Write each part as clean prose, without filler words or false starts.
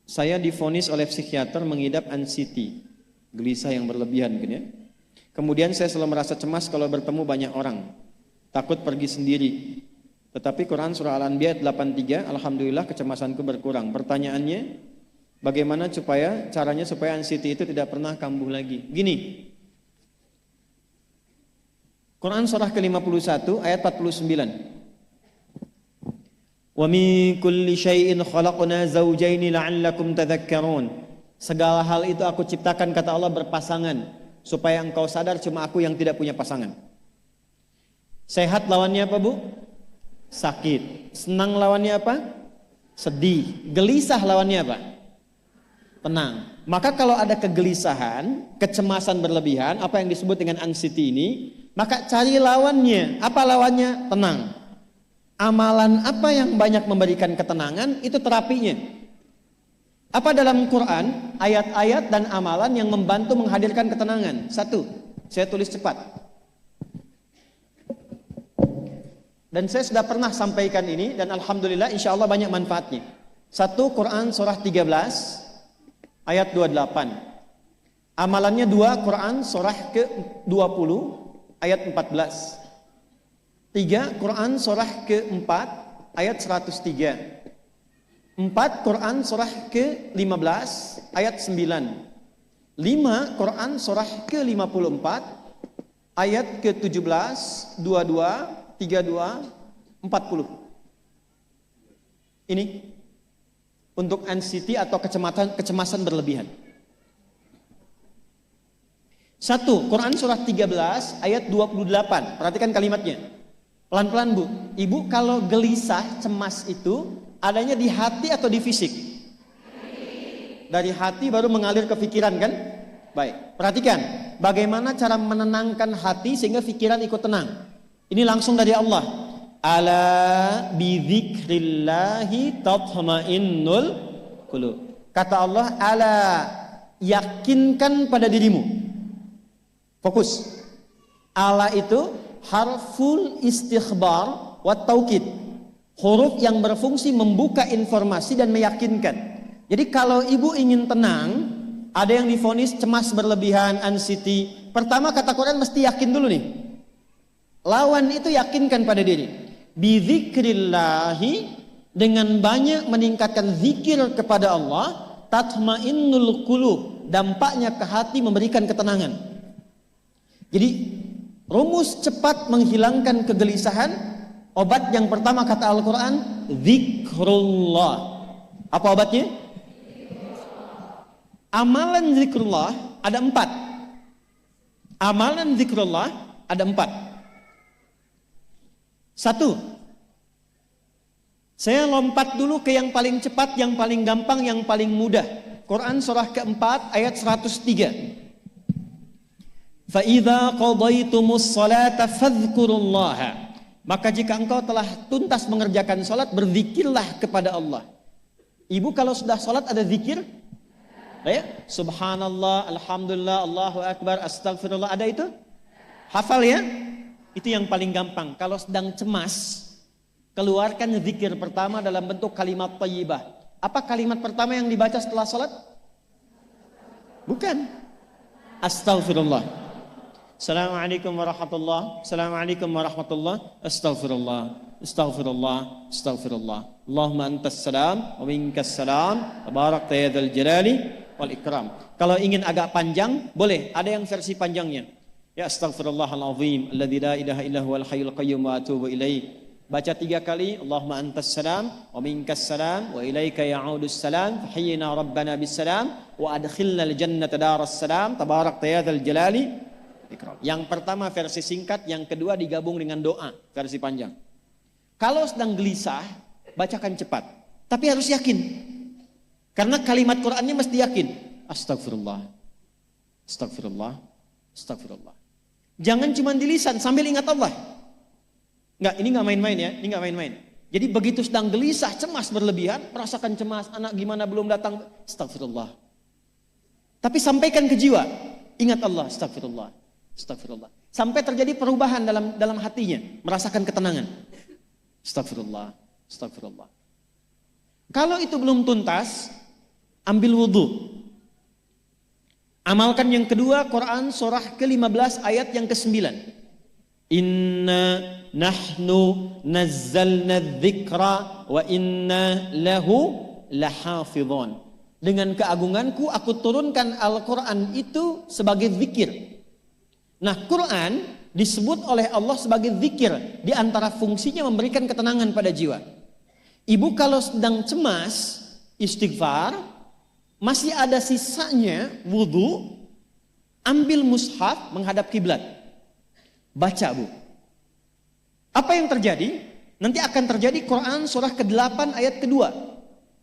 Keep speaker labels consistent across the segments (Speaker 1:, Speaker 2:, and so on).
Speaker 1: Saya divonis oleh psikiater mengidap anxiety, gelisah yang berlebihan gitu ya. Kemudian saya selalu merasa cemas kalau bertemu banyak orang, takut pergi sendiri. Tetapi Quran surah Al-Anbiya ayat 83, alhamdulillah kecemasanku berkurang. Pertanyaannya, bagaimana caranya supaya anxiety itu tidak pernah kambuh lagi? Gini, Quran surah ke-51 ayat 49. Wa min kulli syai'in khalaqna zawjaini la'allakum tadhakkarun. Segala hal itu aku ciptakan, kata Allah, berpasangan, supaya engkau sadar cuma aku yang tidak punya pasangan. Sehat lawannya apa, Bu? Sakit. Senang lawannya apa? Sedih. Gelisah lawannya apa? Tenang. Maka kalau ada kegelisahan, kecemasan berlebihan, apa yang disebut dengan anxiety ini, maka cari lawannya. Apa lawannya? Tenang. Amalan apa yang banyak memberikan ketenangan, itu terapinya. Apa dalam Quran, ayat-ayat dan amalan yang membantu menghadirkan ketenangan? Satu, saya tulis cepat. Dan saya sudah pernah sampaikan ini, dan alhamdulillah insya Allah banyak manfaatnya. Satu, Quran surah 13 ayat 28. Amalannya dua, Quran surah ke-20 ayat 14. Tiga, Quran surah ke-4 ayat 103. 4, Quran surah ke-15 ayat 9. 5, Quran surah ke-54 ayat ke-17, 22, 32, 40. Ini untuk anxiety atau kecemasan berlebihan. Satu, Quran surah 13 ayat 28. Perhatikan kalimatnya. Pelan-pelan, Bu. Ibu kalau gelisah, cemas itu adanya di hati atau di fisik? Dari hati baru mengalir ke pikiran, kan? Baik, perhatikan bagaimana cara menenangkan hati sehingga pikiran ikut tenang. Ini langsung dari Allah. Ala bidzikrillahi tatma'innul qulub. Kata Allah, ala, yakinkan pada dirimu. Fokus. Ala itu harful istikhbar wa taukid, huruf yang berfungsi membuka informasi dan meyakinkan. Jadi kalau ibu ingin tenang, ada yang divonis cemas berlebihan, anxiety, pertama kata Quran mesti yakin dulu nih. Lawan itu yakinkan pada diri. Bidzikrillahi, dengan banyak meningkatkan zikir kepada Allah, tatmainnul qulub, dampaknya ke hati memberikan ketenangan. Jadi rumus cepat menghilangkan kegelisahan, obat yang pertama kata Al-Quran, zikrullah. Apa obatnya? Amalan zikrullah ada 4. Amalan zikrullah ada 4. 1, saya lompat dulu ke yang paling cepat, yang paling gampang, yang paling mudah. Quran surah ke-4 ayat 103. فَإِذَا قَضَيْتُمُ الصَّلَاةَ فَاذْكُرُوا اللَّهَ. Maka jika engkau telah tuntas mengerjakan salat, berzikirlah kepada Allah. Ibu kalau sudah salat ada zikir? Ya? Subhanallah, alhamdulillah, Allahu akbar, astagfirullah, ada itu? Hafal ya? Itu yang paling gampang. Kalau sedang cemas, keluarkan zikir pertama dalam bentuk kalimat thayyibah. Apa kalimat pertama yang dibaca setelah salat? Bukan. Astagfirullah. Assalamualaikum warahmatullah. Assalamualaikum warahmatullah. Astaghfirullah. Astaghfirullah. Astaghfirullah. Allahumma antas salam wa minkas salam. Tabarakta ya dzal jalali wal ikram. Kalau ingin agak panjang, boleh. Ada yang versi panjangnya. Ya astaghfirullahalazim alladzi la ilaha illa huwal hayyul qayyum wa atubu ilaih. Baca 3 kali. Allahumma antas salam wa minkas salam wa ilaika ya'udus salam. Fahayyina rabbana bis salam wa adkhilna al jannata daras salam. Tabarakta ya dzal jalali. Yang pertama versi singkat, yang kedua digabung dengan doa versi panjang. Kalau sedang gelisah, bacakan cepat, tapi harus yakin, karena kalimat Qurannya mesti yakin. Astagfirullah, astagfirullah, astagfirullah. Jangan cuma di lisan sambil ingat Allah. Enggak, ini enggak main-main ya, ini enggak main-main. Jadi begitu sedang gelisah, cemas berlebihan, merasakan cemas, anak gimana belum datang, astagfirullah. Tapi sampaikan ke jiwa, ingat Allah, astagfirullah. Astagfirullah. Sampai terjadi perubahan dalam hatinya, merasakan ketenangan. Astagfirullah, astagfirullah. Kalau itu belum tuntas, ambil wudhu. Amalkan yang kedua, Quran surah ke-15 ayat yang ke-9. Inna nahnu nazzalna dzikra wa inna lahu lahafidhun. Dengan keagunganku aku turunkan Al-Quran itu sebagai zikir. Nah, Quran disebut oleh Allah sebagai zikir. Di antara fungsinya memberikan ketenangan pada jiwa. Ibu kalau sedang cemas, istighfar, masih ada sisanya wudhu, ambil mushaf menghadap kiblat. Baca, Bu. Apa yang terjadi? Nanti akan terjadi Quran surah ke-8 ayat kedua.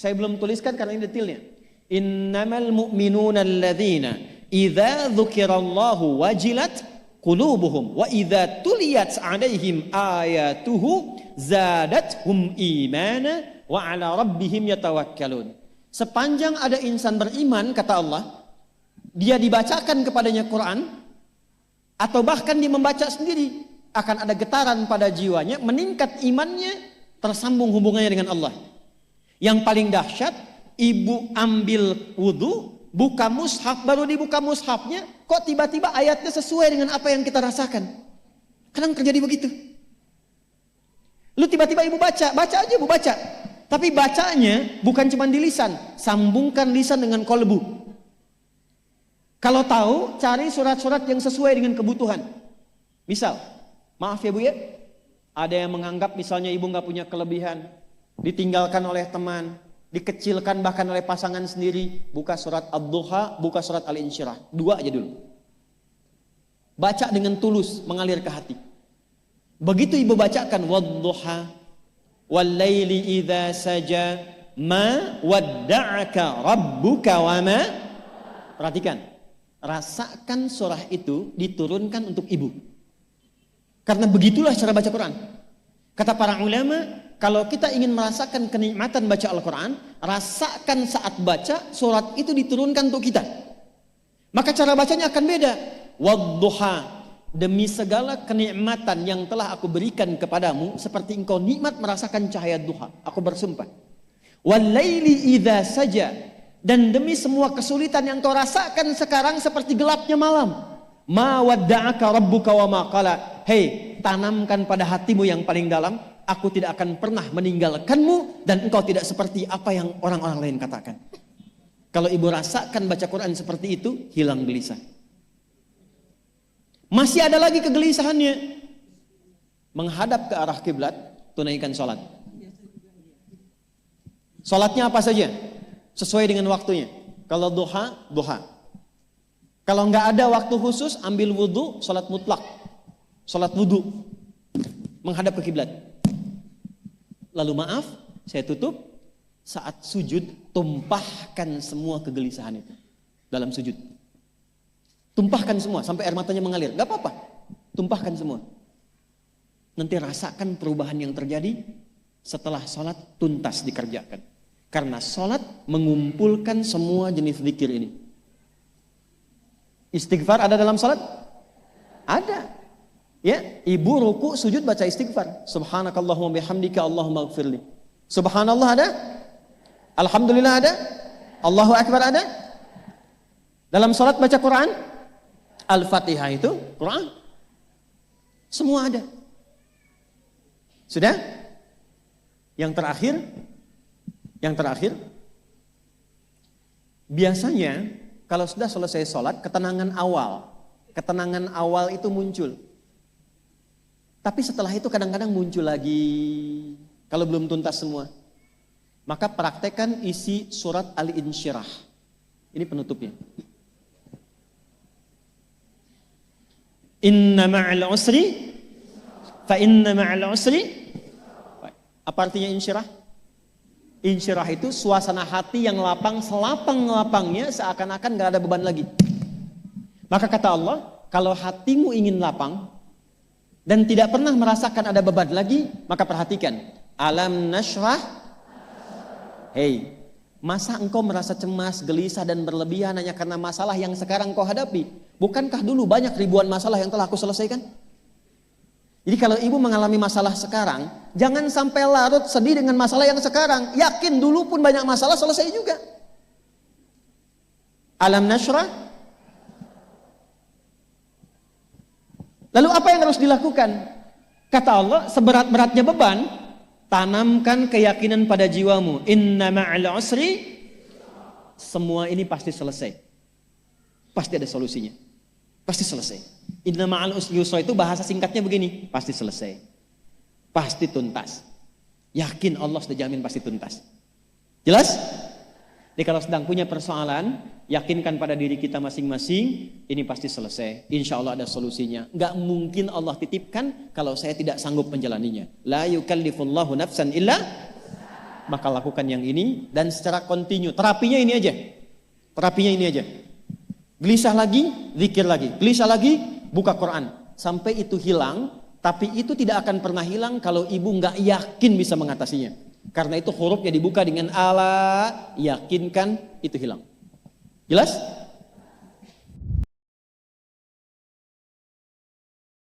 Speaker 1: Saya belum tuliskan karena ini detailnya. Innamal mu'minuna alladzina idza dzukirallahu wajilat qulubuhum wa idza tuliyat 'alaihim ayatuhu zadathum imana wa 'ala rabbihim yatawakkalun. Sepanjang ada insan beriman, kata Allah, dia dibacakan kepadanya Quran atau bahkan dia membaca sendiri, akan ada getaran pada jiwanya, meningkat imannya, tersambung hubungannya dengan Allah. Yang paling dahsyat, ibu ambil wudhu, buka mushaf, baru dibuka mushafnya, kok tiba-tiba ayatnya sesuai dengan apa yang kita rasakan. Kadang terjadi begitu. Lu tiba-tiba ibu baca aja ibu baca. Tapi bacanya bukan cuma di lisan, sambungkan lisan dengan kolbu. Kalau tahu, cari surat-surat yang sesuai dengan kebutuhan. Misal, maaf ya Bu ya, ada yang menganggap misalnya ibu nggak punya kelebihan, ditinggalkan oleh teman, dikecilkan bahkan oleh pasangan sendiri, buka surat Ad-Duha, buka surat Al-Insyirah, 2 aja dulu. Baca dengan tulus, mengalir ke hati. Begitu ibu bacakan Wad-Duha wal-laili idza saja ma wadda'aka rabbuka wa ma. Perhatikan, rasakan surah itu diturunkan untuk ibu. Karena begitulah cara baca Quran. Kata para ulama, kalau kita ingin merasakan kenikmatan baca Al-Quran, rasakan saat baca, surat itu diturunkan untuk kita. Maka cara bacanya akan beda. Wadduha, demi segala kenikmatan yang telah aku berikan kepadamu, seperti engkau nikmat merasakan cahaya duha, aku bersumpah. Walaili idza saja, dan demi semua kesulitan yang kau rasakan sekarang seperti gelapnya malam. Ma wadda'aka rabbuka wa ma qala. Hei, tanamkan pada hatimu yang paling dalam, aku tidak akan pernah meninggalkanmu dan engkau tidak seperti apa yang orang-orang lain katakan. Kalau ibu rasakan baca Quran seperti itu, hilang gelisah. Masih ada lagi kegelisahannya. Menghadap ke arah kiblat, tunaikan sholat. Sholatnya apa saja? Sesuai dengan waktunya. Kalau duha, duha. Kalau nggak ada waktu khusus, ambil wudhu, sholat mutlak. Sholat wudhu. Menghadap ke kiblat. Lalu maaf, saya tutup. Saat sujud, tumpahkan semua kegelisahan itu dalam sujud. Tumpahkan semua sampai air matanya mengalir. Gak apa-apa, tumpahkan semua. Nanti rasakan perubahan yang terjadi setelah sholat tuntas dikerjakan. Karena sholat mengumpulkan semua jenis zikir ini. Istighfar ada dalam sholat? Ada. Ya, ibu ruku sujud baca istighfar. Subhanakallahumma bihamdika Allahumma ighfirli. Subhanallah ada? Alhamdulillah ada? Allahu Akbar ada? Dalam sholat baca Quran? Al-Fatihah itu Quran. Semua ada. Sudah? Yang terakhir, biasanya kalau sudah selesai sholat, ketenangan awal itu muncul. Tapi setelah itu kadang-kadang muncul lagi, kalau belum tuntas semua. Maka praktekkan isi surat Al-Insyirah. Ini penutupnya. Inna ma'al usri fa inna ma'al usri. Apa artinya insyirah? Insyirah itu suasana hati yang lapang, selapang-lapangnya seakan-akan gak ada beban lagi. Maka kata Allah, kalau hatimu ingin lapang dan tidak pernah merasakan ada beban lagi, maka perhatikan. Alam nashrah. Hei, masa engkau merasa cemas, gelisah dan berlebihan hanya karena masalah yang sekarang kau hadapi? Bukankah dulu banyak ribuan masalah yang telah aku selesaikan? Jadi kalau ibu mengalami masalah sekarang, jangan sampai larut sedih dengan masalah yang sekarang. Yakin dulu pun banyak masalah selesai juga. Alam nashrah. Lalu apa yang harus dilakukan? Kata Allah, seberat-beratnya beban, tanamkan keyakinan pada jiwamu. Inna ma'al usri, semua ini pasti selesai. Pasti ada solusinya. Pasti selesai. Inna ma'al usri yusra itu bahasa singkatnya begini, pasti selesai. Pasti tuntas. Yakin Allah sudah jamin pasti tuntas. Jelas? Jadi kalau sedang punya persoalan, yakinkan pada diri kita masing-masing, ini pasti selesai. Insya Allah ada solusinya. Gak mungkin Allah titipkan kalau saya tidak sanggup menjalaninya. La yukallifullahu nafsan illa, maka lakukan yang ini dan secara kontinu. Terapinya ini aja. Terapinya ini aja. Gelisah lagi, zikir lagi. Gelisah lagi, buka Quran. Sampai itu hilang, tapi itu tidak akan pernah hilang kalau ibu gak yakin bisa mengatasinya. Karena itu hurufnya dibuka dengan ala, yakinkan, itu hilang. Jelas?